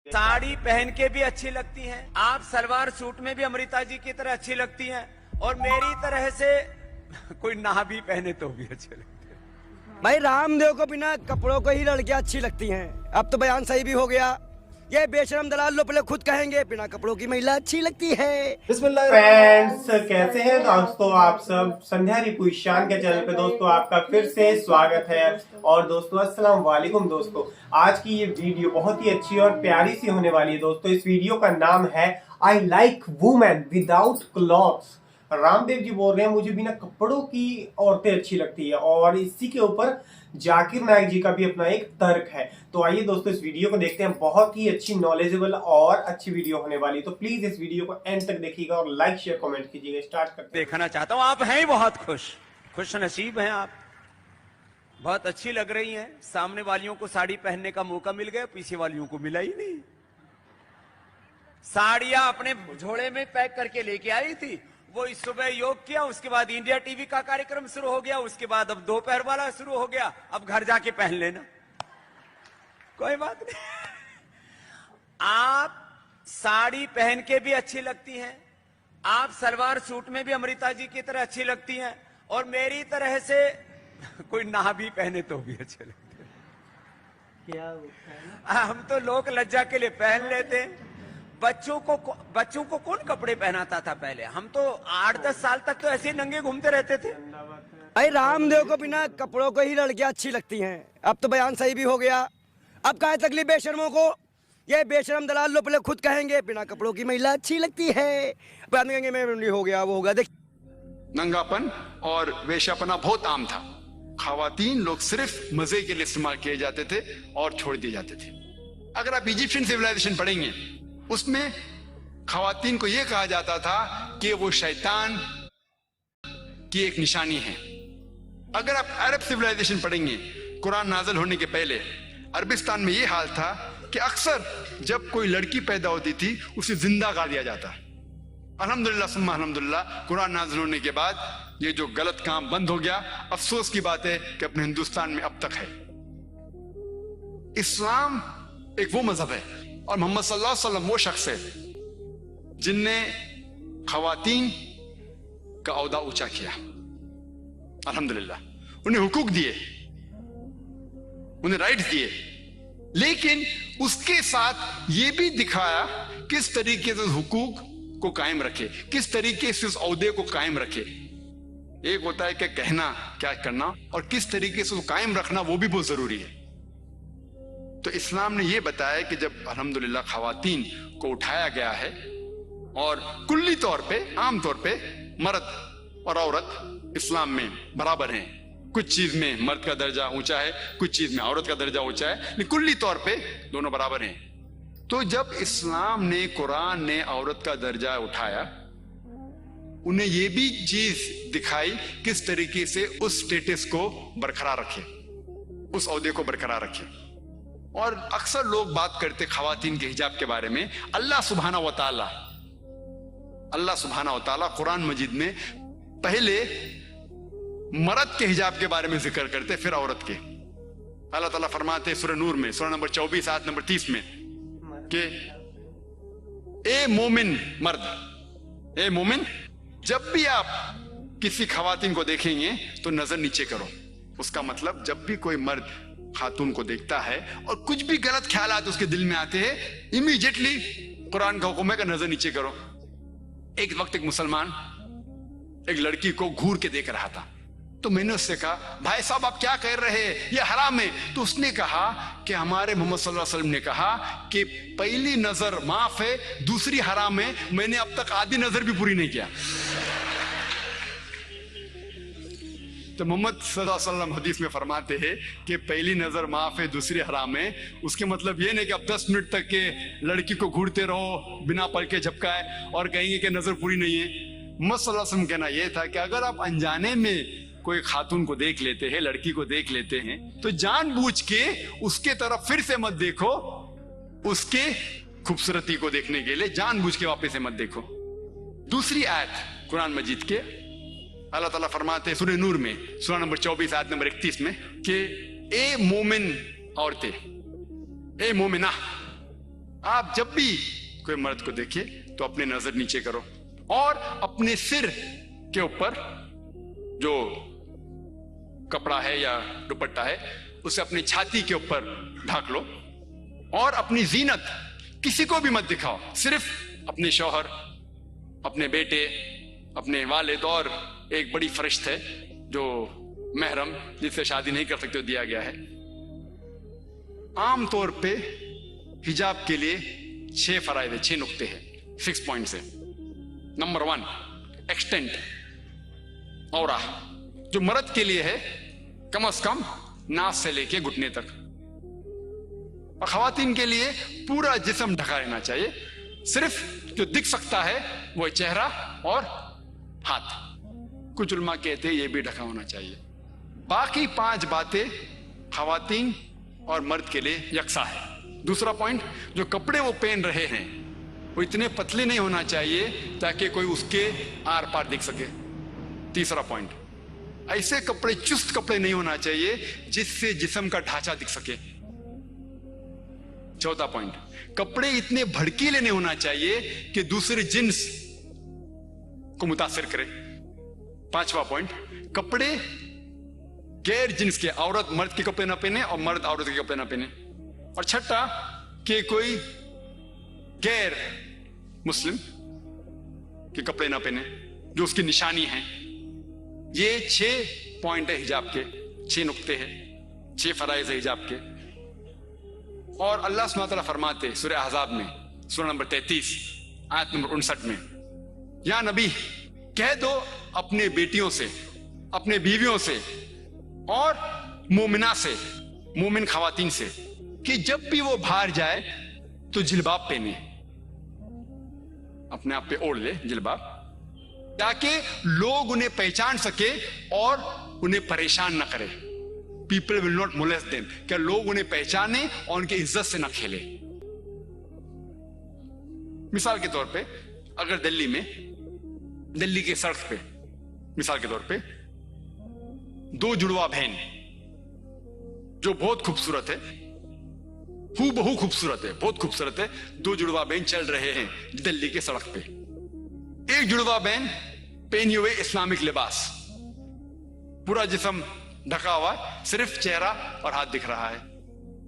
साड़ी पहन के भी अच्छी लगती हैं। आप सलवार सूट में भी अमृता जी की तरह अच्छी लगती हैं और मेरी तरह से कोई ना भी पहने तो भी अच्छे लगते हैं। भाई रामदेव को बिना कपड़ों को ही लड़कियां अच्छी लगती हैं। अब तो बयान सही भी हो गया। ये बेशरम दलाल लोग पहले खुद कहेंगे बिना कपड़ों की महिला अच्छी लगती है। फ्रेंड्स, कैसे हैं दोस्तों आप सब। संध्या रिपुईशान के चैनल पे दोस्तों आपका फिर से स्वागत है। और दोस्तों अस्सलाम वालेकुम दोस्तों, आज की ये वीडियो बहुत ही अच्छी और प्यारी सी होने वाली है दोस्तों। इस वीडियो का नाम है I like women without clothes. Ramdev ji बोल रहे हैं मुझे बिना कपड़ों की औरतें अच्छी लगती है और इसी के ऊपर जाकिर नायक जी का भी अपना एक तर्क है। तो आइए दोस्तों इस वीडियो को देखते हैं। बहुत ही अच्छी नॉलेजेबल और अच्छी वीडियो होने वाली है, तो प्लीज इस वीडियो को एंड तक देखिएगा और लाइक शेयर कमेंट कीजिएगा। स्टार्ट करते हैं। देखना चाहता हूं, आप हैं बहुत खुश नसीब हैं आप, बहुत अच्छी लग रही हैं। सामने वालियों को साड़ी पहनने का मौका मिल गया, पीछे वालियों को मिला ही नहीं। साड़ियां अपने झोले में पैक करके लेके आई थी, वो इस सुबह योग किया, उसके बाद इंडिया टीवी का कार्यक्रम शुरू हो गया, उसके बाद अब दोपहर वाला शुरू हो गया, अब घर जाके पहन लेना, कोई बात नहीं। आप साड़ी पहन के भी अच्छी लगती हैं, आप सलवार सूट में भी अमृता जी की तरह अच्छी लगती हैं और मेरी तरह से कोई ना भी पहने तो भी अच्छे लगते हैं। क्या होता है? हम तो लोक लज्जा के लिए पहन लेते हैं। बच्चों को कौन कपड़े पहनाता था पहले? हम तो 8-10 साल तक तो ऐसे ही नंगे घूमते रहते थे। भाई रामदेव को बिना कपड़ों को ही लड़कियां अच्छी लगती हैं। अब तो बयान सही भी हो गया। अब कहा तकलीफ बेशरमों को। ये बेशरम दलाल लोग पहले खुद कहेंगे बिना कपड़ों की महिला अच्छी लगती है, बाद में कहेंगे मैं हो गया वो होगा। देख, नंगापन और वेश्यापना बहुत आम था। खवातीन लोग सिर्फ मजे के लिए इस्तेमाल किए जाते थे और छोड़ दिए जाते थे। अगर आप इजिप्शियन सिविलाइजेशन पढ़ेंगे, उसमें खवातीन को यह कहा जाता था कि वो शैतान की एक निशानी है। अगर आप अरब सिविलाइजेशन पढ़ेंगे, कुरान नाज़िल होने के पहले अरबिस्तान में यह हाल था कि अक्सर जब कोई लड़की पैदा होती थी उसे जिंदा गाड़ दिया जाता। अल्हम्दुलिल्लाह सुम्मा अल्हम्दुलिल्लाह, कुरान नाज़िल होने के बाद ये जो गलत काम बंद हो गया। अफसोस की बात है कि अपने हिंदुस्तान में अब तक है। इस्लाम एक वो मजहब है और मोहम्मद सल्लल्लाहु अलैहि वसल्लम वो शख्स है जिनने खवातीन का औदा ऊंचा किया। अल्हम्दुलिल्लाह, उन्हें हुकूक दिए, उन्हें राइट दिए, लेकिन उसके साथ ये भी दिखाया किस तरीके से हुकूक को कायम रखे, किस तरीके से उस औदे को कायम रखे। एक होता है कि कहना क्या करना और किस तरीके से उसको कायम रखना, वो भी बहुत जरूरी है। तो इस्लाम ने यह बताया कि जब अल्हम्दुलिल्लाह खवातीन को उठाया गया है और कुल्ली तौर पे, आम तौर पे मर्द और औरत इस्लाम में बराबर हैं। कुछ चीज में मर्द का दर्जा ऊंचा है, कुछ चीज में औरत का दर्जा ऊंचा है, लेकिन कुल्ली तौर पे दोनों बराबर हैं। तो जब इस्लाम ने, कुरान ने औरत का दर्जा उठाया, उन्हें यह भी चीज दिखाई किस तरीके से उस स्टेटस को बरकरार रखे, उस औहदे को बरकरार रखे। और अक्सर लोग बात करते खवातीन के हिजाब के बारे में। अल्लाह सुब्हानहू व तआला कुरान मजीद में पहले मर्द के हिजाब के बारे में जिक्र करते, फिर औरत के। अल्लाह ताला फरमाते सूरह नूर में, सूरह नंबर 24 आयत नंबर 30 में कि ए मोमिन मर्द, ए मोमिन, जब भी आप किसी खवातीन को देखेंगे तो नजर नीचे करो। उसका मतलब जब भी कोई मर्द खातून को देखता है और कुछ भी गलत ख्यालात उसके दिल में आते हैं, इमीडिएटली कुरान का हुक्म है कि नजर नीचे करो। एक वक्त एक मुसलमान एक लड़की को घूर के देख रहा था, तो मैंने उससे कहा भाई साहब आप क्या कह रहे हैं, ये हराम है। तो उसने कहा कि हमारे मोहम्मद सल्लल्लाहु अलैहि वसल्लम ने कहा कि पहली नजर माफ है, दूसरी हराम है। मैंने अब तक आधी नजर भी पूरी नहीं किया। तो मोहम्मद सल्लल्लाहु अलैहि वसल्लम हदीस में फरमाते हैं कि पहली नजर माफ है, दूसरी हराम है। उसके मतलब ये नहीं कि अब 10 मिनट तक के लड़की को घूरते रहो बिना पल के झपकाए और कहेंगे कि नजर पूरी नहीं है। मोहम्मद सल्लल्लाहु अलैहि वसल्लम कहना यह था कि अगर आप अनजाने में कोई खातून को देख लेते हैं, लड़की को देख लेते हैं, तो जानबूझ के उसके तरफ फिर से मत देखो। उसके खूबसूरती को देखने के लिए जानबूझ के वापस से मत देखो। दूसरी आयत कुरान मजीद के अल्लाह ताला फरमाते सूरह नूर में, सूरह नंबर 24 आयत नंबर 31 में कि ए मोमिन औरतें, ए मोमिना, आप जब भी कोई मर्द को देखिए तो अपनी नजर नीचे करो और अपने सिर के ऊपर जो कपड़ा है या दुपट्टा है उसे अपनी छाती के ऊपर ढक लो और अपनी जीनत किसी को भी मत दिखाओ, सिर्फ अपने शौहर, अपने बेटे, अपने वालिद और एक बड़ी फरिश्त है जो महरम जिससे शादी नहीं कर सकते हो दिया गया है। आमतौर पे हिजाब के लिए 6 फराइद, 6 नुक्ते हैं, 6 पॉइंट्स है। नंबर 1, एक्सटेंट औरा, जो मर्द के लिए है कम से कम नाक से लेके घुटने तक, और खवातीन के लिए पूरा जिस्म ढका रहना चाहिए। सिर्फ जो दिख सकता है वो चेहरा और हाथ। कुछ उल्मा कहते हैं ये भी ढका होना चाहिए। बाकी 5 बातें खवातीन और मर्द के लिए यकसा है। दूसरा पॉइंट, जो कपड़े वो पहन रहे हैं वो इतने पतले नहीं होना चाहिए ताकि कोई उसके आर पार दिख सके। तीसरा पॉइंट, ऐसे कपड़े, चुस्त कपड़े नहीं होना चाहिए जिससे जिस्म का ढांचा दिख सके। चौथा पॉइंट, कपड़े इतने भड़कीले नहीं होना चाहिए कि दूसरे जिन्स को मुतासिर करे। 5वां पॉइंट, कपड़े गैर जिन्स के, औरत मर्द के कपड़े ना पहने और मर्द औरत के कपड़े ना पहने। और छठा, कि कोई गैर मुस्लिम के कपड़े ना पहने जो उसकी निशानी है। ये 6 पॉइंट है हिजाब के, 6 नुक्ते हैं, 6 फराइज है हिजाब के। और अल्लाह सुब्हानहू व तआला फरमाते सूरह अहज़ाब में, सूरह नंबर 33 आयत नंबर 59 में, या नबी कह दो अपने बेटियों से, अपने बीवियों से और मोमिना से, मोमिन खवातीन से, कि जब भी वो बाहर जाए तो जिलबाब पहने, अपने आप पे ओढ़ ले जिलबाब, ताकि लोग उन्हें पहचान सके और उन्हें परेशान ना करे। People will not molest them, क्या लोग उन्हें पहचाने और उनकी इज्जत से ना खेले। मिसाल के तौर पे अगर दिल्ली के सड़क पे मिसाल के तौर पे 2 जुड़वा बहन जो बहुत खूबसूरत है, हूबहू खूबसूरत है, बहुत खूबसूरत है, 2 जुड़वा बहन चल रहे हैं दिल्ली के सड़क पे। एक जुड़वा बहन पहनी हुए इस्लामिक लिबास, पूरा जिस्म ढका हुआ, सिर्फ चेहरा और हाथ दिख रहा है,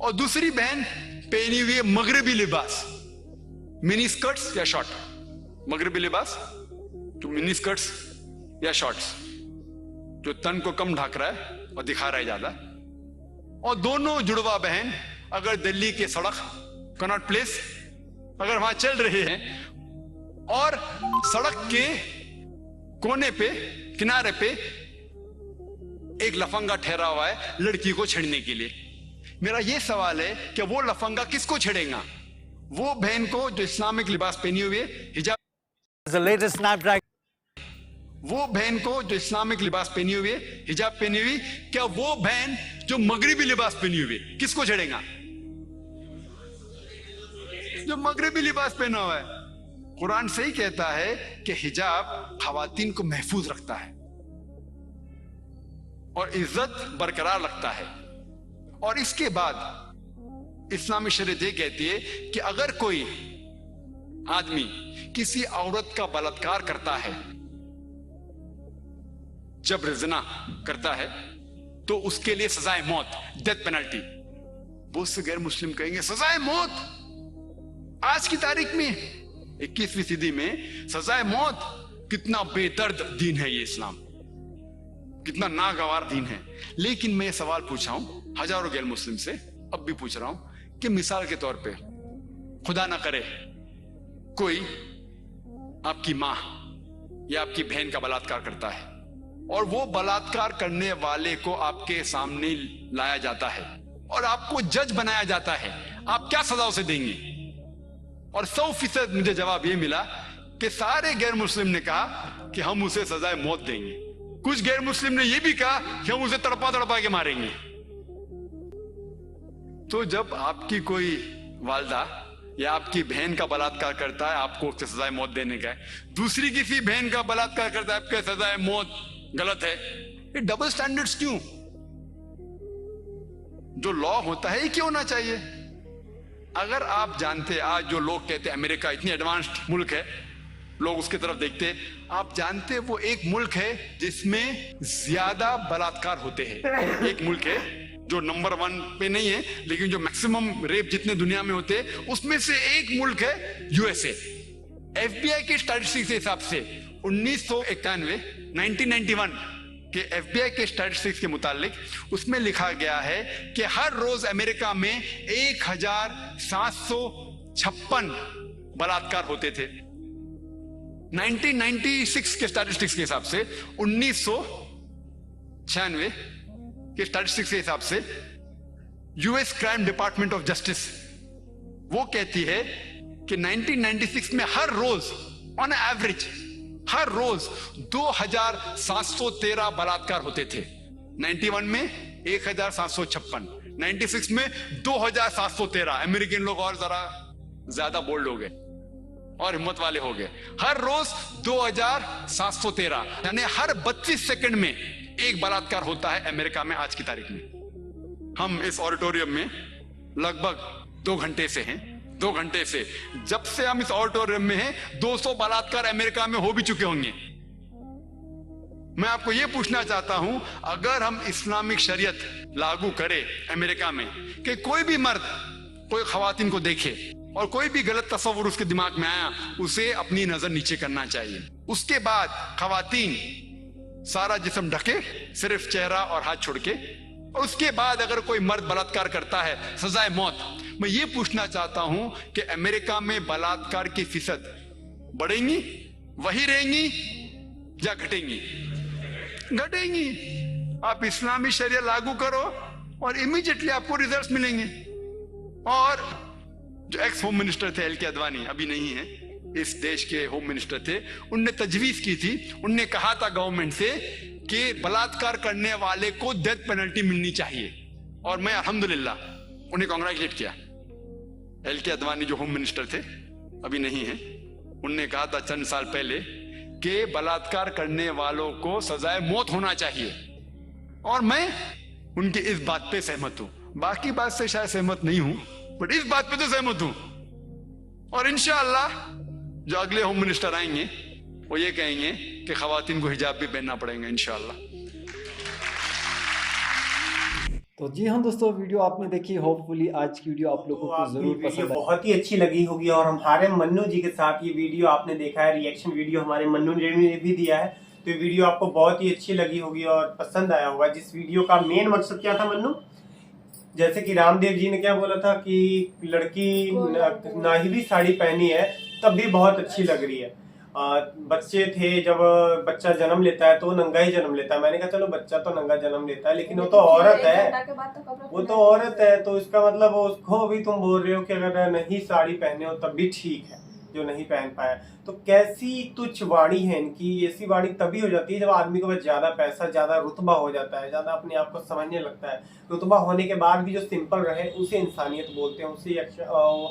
और दूसरी बहन पहनी हुई मगरबी लिबास, मिनी स्कर्ट्स या शॉर्ट, मगरबी लिबास तो मिनी स्कर्ट्स या शॉर्ट्स जो तन को कम ढक रहा है और दिखा रहा है ज्यादा। और दोनों जुड़वा बहन अगर दिल्ली के सड़क कनॉट प्लेस अगर वहां चल रहे हैं और सड़क के कोने पे, किनारे पे एक लफंगा ठहरा हुआ है लड़की को छेड़ने के लिए, मेरा यह सवाल है कि वो लफंगा किसको छेड़ेगा? वो बहन को जो इस्लामिक लिबास पहनी हुई है, हिजाब, वो बहन को जो इस्लामिक लिबास पहनी हुई है, हिजाब पहनी हुई, क्या वो बहन जो मगरिबी लिबास पहनी हुई है किसको छेड़ेगा? जो मगरिबी लिबास पहना हुआ है। कुरान सही कहता है कि हिजाब खवातीन को महफूज रखता है और इज्जत बरकरार रखता है। और इसके बाद इस्लामी शरीयत ये कहती है कि अगर कोई आदमी किसी औरत का बलात्कार करता है, जब ज़िना करता है, तो उसके लिए सजाए मौत, डेथ पेनल्टी। बहुत से गैर मुस्लिम कहेंगे सजाए मौत, आज की तारीख में 21वीं सदी में सजाए मौत, कितना बेदर्द दीन है ये इस्लाम, कितना नागवार दीन है। लेकिन मैं ये सवाल पूछा हूं हजारों गैर मुस्लिम से, अब भी पूछ रहा हूं कि मिसाल के तौर पे खुदा ना करे कोई आपकी मां या आपकी बहन का बलात्कार करता है और वो बलात्कार करने वाले को आपके सामने लाया जाता है और आपको जज बनाया जाता है, आप क्या सजा उसे देंगे? और 100% मुझे जवाब ये मिला कि सारे गैर मुस्लिम ने कहा कि हम उसे सजाए मौत देंगे। कुछ गैर मुस्लिम ने यह भी कहा कि हम उसे तड़पा तड़पा के मारेंगे। तो जब आपकी कोई वालदा या आपकी बहन का बलात्कार करता है, आपको उससे सजाए मौत देने का है, दूसरी किसी बहन का बलात्कार करता है, आपके सजाए मौत गलत है। ये डबल स्टैंडर्ड्स क्यों? जो लॉ होता है ये क्यों होना चाहिए? अगर आप जानते, आज जो लोग कहते हैं अमेरिका इतनी एडवांस्ड मुल्क है, लोग उसकी तरफ देखते, आप जानते वो एक मुल्क है जिसमें ज्यादा बलात्कार होते हैं। एक मुल्क है जो नंबर 1 पे नहीं है, लेकिन जो मैक्सिमम रेप जितने दुनिया में होते हैं उसमें से एक मुल्क है यूएसए। एफबीआई के स्टैटिस्टिक्स के हिसाब से 1991 के एफबीआई के स्टैटिस्टिक्स के मुतालिक उसमें लिखा गया है कि हर रोज अमेरिका में 1756 बलात्कार होते थे। 1996 के स्टैटिस्टिक्स के हिसाब से, 1996 के स्टैटिस्टिक्स के हिसाब से US crime department of justice वो कहती है कि 1996 में हर रोज ऑन एवरेज हर रोज 2713 बलात्कार होते थे। 91 में 1756, 96 में 2713। अमेरिकन लोग और जरा ज्यादा बोल्ड हो गए और हिम्मत वाले हो गए। हर रोज 2713, यानी हर 32 सेकंड में एक बलात्कार होता है अमेरिका में आज की तारीख में। हम इस ऑडिटोरियम में लगभग 2 घंटे से हैं। 2 घंटे से, जब से हम इस ऑडिटोरियम में हैं, 200 बलात्कार अमेरिका में हो भी चुके होंगे। मैं आपको यह पूछना चाहता हूं, अगर हम इस्लामिक शरीयत लागू करें अमेरिका में कि कोई भी मर्द कोई खवातीन को देखे और कोई भी गलत तस्वुर उसके दिमाग में आया, उसे अपनी नजर नीचे करना चाहिए। उसके बाद खवातीन सारा जिस्म ढके, सिर्फ चेहरा और हाथ छोड़ के, और उसके बाद अगर कोई मर्द बलात्कार करता है, सजाए मौत। मैं ये पूछना चाहता हूं कि अमेरिका में बलात्कार की फीसद बढ़ेंगी, वही रहेंगी या घटेंगी? घटेंगी। आप इस्लामी शरिया लागू करो और इमीडिएटली आपको रिजल्ट्स मिलेंगे। और जो एक्स होम मिनिस्टर थे एल के अडवाणी, अभी नहीं है, इस देश के होम मिनिस्टर थे, उनने तजवीज की थी, उनने कहा था गवर्नमेंट से कि बलात्कार करने वाले को डेथ पेनल्टी मिलनी चाहिए। और मैं अल्हम्दुलिल्लाह उन्हें कांग्रेचुलेट किया। एल के अडवाणी जो होम मिनिस्टर थे, अभी नहीं है, उनने कहा था चंद साल पहले कि बलात्कार करने वालों को सजाए मौत होना चाहिए। और मैं उनकी इस बात पे सहमत हूं। बाकी बात से शायद सहमत नहीं हूं, बट इस बात पे तो सहमत हूं। और इंशाअल्लाह जो अगले होम मिनिस्टर आएंगे वो ये कहेंगे कि खवातीन को हिजाब भी पहनना पड़ेगा इंशाअल्लाह। तो जी हाँ दोस्तों, वीडियो आपने देखी, होपफुली आज की वीडियो आप लोगों को जरूर पसंद आई, बहुत ही अच्छी लगी होगी। और हमारे मन्नू जी के साथ ये वीडियो आपने देखा है, रिएक्शन वीडियो हमारे मन्नू जी ने भी दिया है, तो ये वीडियो आपको बहुत ही अच्छी लगी होगी और पसंद आया होगा। जिस वीडियो का मेन मकसद क्या था मन्नू, जैसे कि रामदेव जी ने क्या बोला था कि लड़की नाहिदी साड़ी पहनी है तब भी बहुत अच्छी लग रही है। बच्चे थे, जब बच्चा जन्म लेता है तो नंगा ही जन्म लेता है। मैंने कहा चलो बच्चा तो नंगा जन्म लेता है, लेकिन वो तो औरत है, वो तो औरत है, तो इसका मतलब उसको भी तुम बोल रहे हो कि अगर नहीं साड़ी पहने हो तब भी ठीक है, जो नहीं पहन पाया। तो कैसी तुच्छ वाणी है इनकी। ऐसी वाणी तभी हो जाती है जब आदमी के पास ज्यादा पैसा, ज्यादा रुतबा हो जाता है, ज्यादा अपने आप को समझने लगता है। रुतबा होने के बाद भी जो सिंपल रहे उसे इंसानियत बोलते हैं, उसे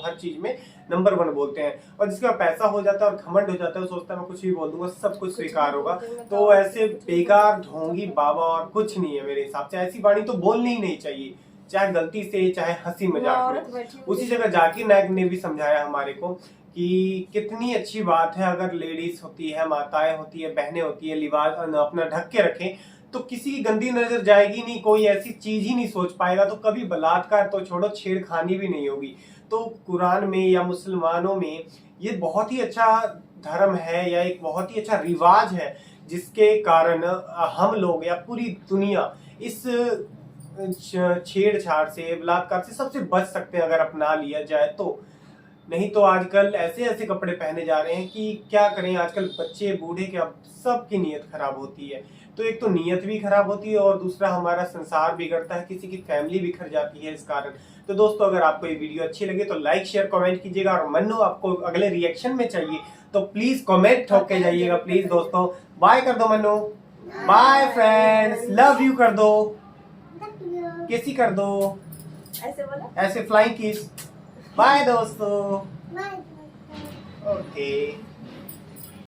हर चीज में नंबर 1 बोलते हैं। और जिसका पैसा हो जाता है और घमंड हो जाता है, वो सोचता है मैं कुछ भी बोल दूंगा सब कुछ स्वीकार होगा। तो ऐसे बेकार ढोंगी बाबा और कुछ नहीं है मेरे हिसाब से। ऐसी वाणी तो बोलनी ही नहीं चाहिए, चाहे गलती से चाहे हंसी मजाक में। उसी जगह जाकिर नायक ने भी समझाया हमारे को कि कितनी अच्छी बात है अगर लेडीज होती है, माताएं होती है, बहनें होती है, लिबास अपना ढक के रखें तो किसी की गंदी नजर जाएगी नहीं, कोई ऐसी चीज ही नहीं सोच पाएगा, तो कभी बलात्कार तो छोड़ो, छेड़खानी भी नहीं होगी। तो कुरान में या मुसलमानों में ये बहुत ही अच्छा धर्म है या एक बहुत ही अच्छा रिवाज है, जिसके कारण हम लोग या पूरी दुनिया इस छेड़छाड़ से, बलात्कार से सबसे बच सकते हैं अगर अपना लिया जाए तो। नहीं तो आजकल ऐसे ऐसे कपड़े पहने जा रहे हैं कि क्या करें, आजकल बच्चे बूढ़े के अब सबकी नीयत खराब होती है। तो एक तो नीयत भी खराब होती है और दूसरा हमारा संसार बिगड़ता है, किसी की फैमिली बिखर जाती है इस कारण। तो दोस्तों अगर आपको ये वीडियो अच्छी लगे तो लाइक शेयर कमेंट कीजिएगा। और मन्नू आपको अगले रिएक्शन में चाहिए तो प्लीज कमेंट ठोक के जाइएगा प्लीज दोस्तों। बाय कर दो Mannu, bye friends, love you कर दो, किसी कर दो, ऐसे बोला, ऐसे फ्लाइंग किस। बाय दोस्तों, ओके।